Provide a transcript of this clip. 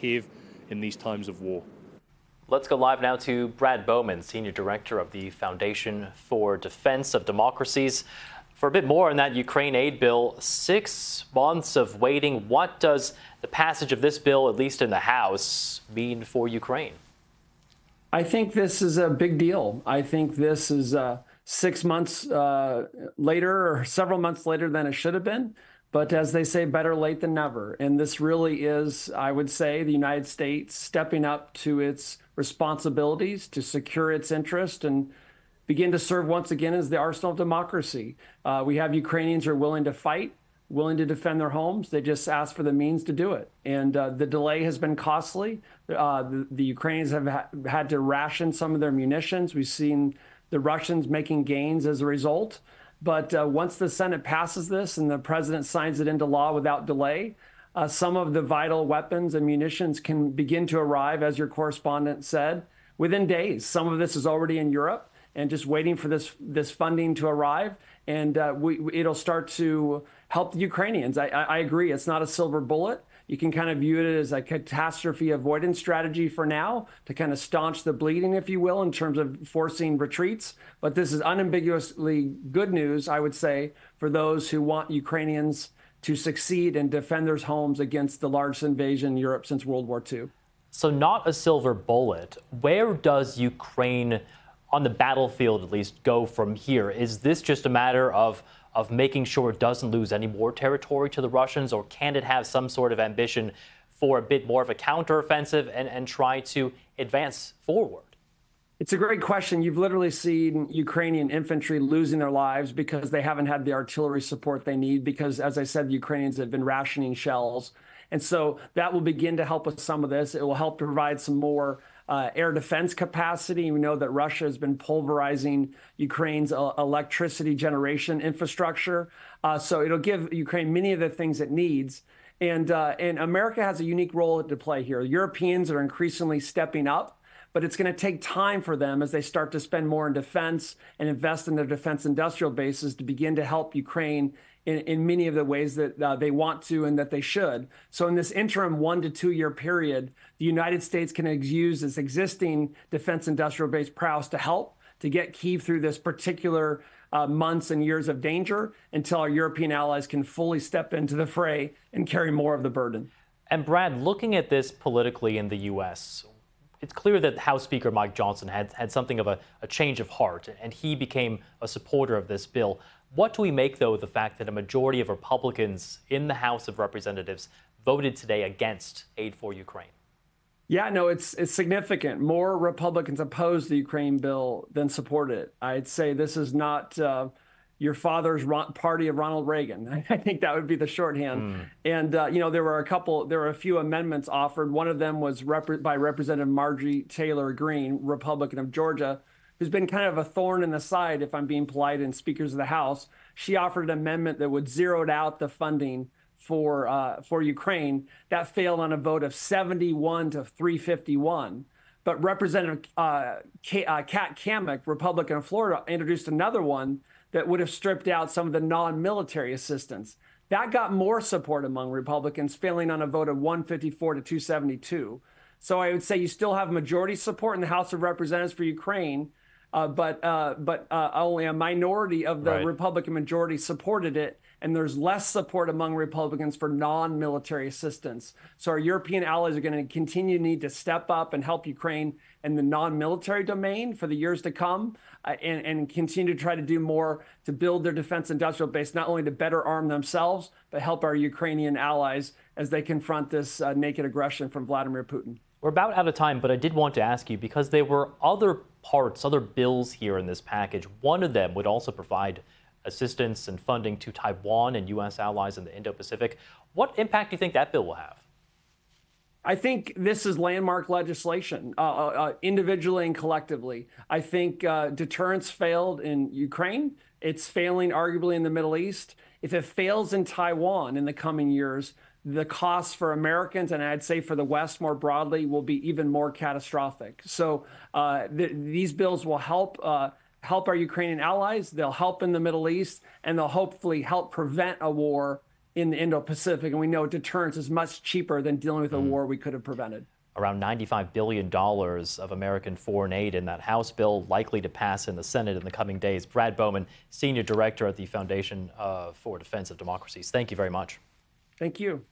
Kiev in these times of war. Let's go live now to Brad Bowman, Senior Director of the Foundation for Defense of Democracies. For a bit more on that Ukraine aid bill, 6 months of waiting. What does the passage of this bill, at least in the House, mean for Ukraine? I think this is a big deal. I think this is 6 months later, or several months later than it should have been. But as they say, better late than never. And this really is, I would say, the United States stepping up to its responsibilities to secure its interest and begin to serve once again as the arsenal of democracy. We have Ukrainians who are willing to fight, willing to defend their homes. They just ask for the means to do it. And the delay has been costly. The Ukrainians have had to ration some of their munitions. We've seen the Russians making gains as a result. But once the Senate passes this and the president signs it into law without delay, some of the vital weapons and munitions can begin to arrive, as your correspondent said, within days. Some of this is already in Europe and just waiting for this funding to arrive. And it'll start to help the Ukrainians. I agree. It's not a silver bullet. You can kind of view it as a catastrophe avoidance strategy for now to kind of staunch the bleeding, if you will, in terms of forcing retreats. But this is unambiguously good news, I would say, for those who want Ukrainians to succeed and defend their homes against the largest invasion in Europe since World War II. So not a silver bullet. Where does Ukraine, on the battlefield at least, go from here? Is this just a matter of making sure it doesn't lose any more territory to the Russians, or can it have some sort of ambition for a bit more of a counteroffensive and try to advance forward? It's a great question. You've literally seen Ukrainian infantry losing their lives because they haven't had the artillery support they need because, as I said, the Ukrainians have been rationing shells. And so that will begin to help with some of this. It will help provide some more air defense capacity. We know that Russia has been pulverizing Ukraine's electricity generation infrastructure. So it'll give Ukraine many of the things it needs. And America has a unique role to play here. Europeans are increasingly stepping up, but it's going to take time for them as they start to spend more in defense and invest in their defense industrial bases to begin to help Ukraine in many of the ways that they want to and that they should. So in this interim 1 to 2 year period, the United States can use its existing defense industrial base prowess to help to get Kyiv through this particular months and years of danger until our European allies can fully step into the fray and carry more of the burden. And Brad, looking at this politically in the U.S., it's clear that House Speaker Mike Johnson had something of a change of heart, and he became a supporter of this bill. What do we make, though, of the fact that a majority of Republicans in the House of Representatives voted today against aid for Ukraine? Yeah, no, it's significant. More Republicans opposed the Ukraine bill than supported it. I'd say this is not your father's party of Ronald Reagan. I think that would be the shorthand. And, there were a few amendments offered. One of them was by Representative Marjorie Taylor Greene, Republican of Georgia, who's been kind of a thorn in the side, if I'm being polite, in speakers of the House. She offered an amendment that would zero out the funding for Ukraine. That failed on a vote of 71 to 351. But Representative Kat Cammack, Republican of Florida, introduced another one that would have stripped out some of the non-military assistance. That got more support among Republicans, failing on a vote of 154 to 272. So I would say you still have majority support in the House of Representatives for Ukraine, but only a minority of the Republican majority supported it, and there's less support among Republicans for non-military assistance. So our European allies are going to continue to need to step up and help Ukraine in the non-military domain for the years to come, and continue to try to do more to build their defense industrial base, not only to better arm themselves, but help our Ukrainian allies as they confront this naked aggression from Vladimir Putin. We're about out of time, but I did want to ask you, because there were other bills here in this package. One of them would also provide assistance and funding to Taiwan and U.S. allies in the Indo-Pacific. What impact do you think that bill will have? I think this is landmark legislation, individually and collectively. I think deterrence failed in Ukraine. It's failing arguably in the Middle East. If it fails in Taiwan in the coming years, the costs for Americans, and I'd say for the West more broadly, will be even more catastrophic. So these bills will help our Ukrainian allies. They'll help in the Middle East, and they'll hopefully help prevent a war in the Indo-Pacific, and we know deterrence is much cheaper than dealing with a war we could have prevented. Around $95 billion of American foreign aid in that House bill, likely to pass in the Senate in the coming days. Brad Bowman, Senior Director at the Foundation for Defense of Democracies. Thank you very much. Thank you.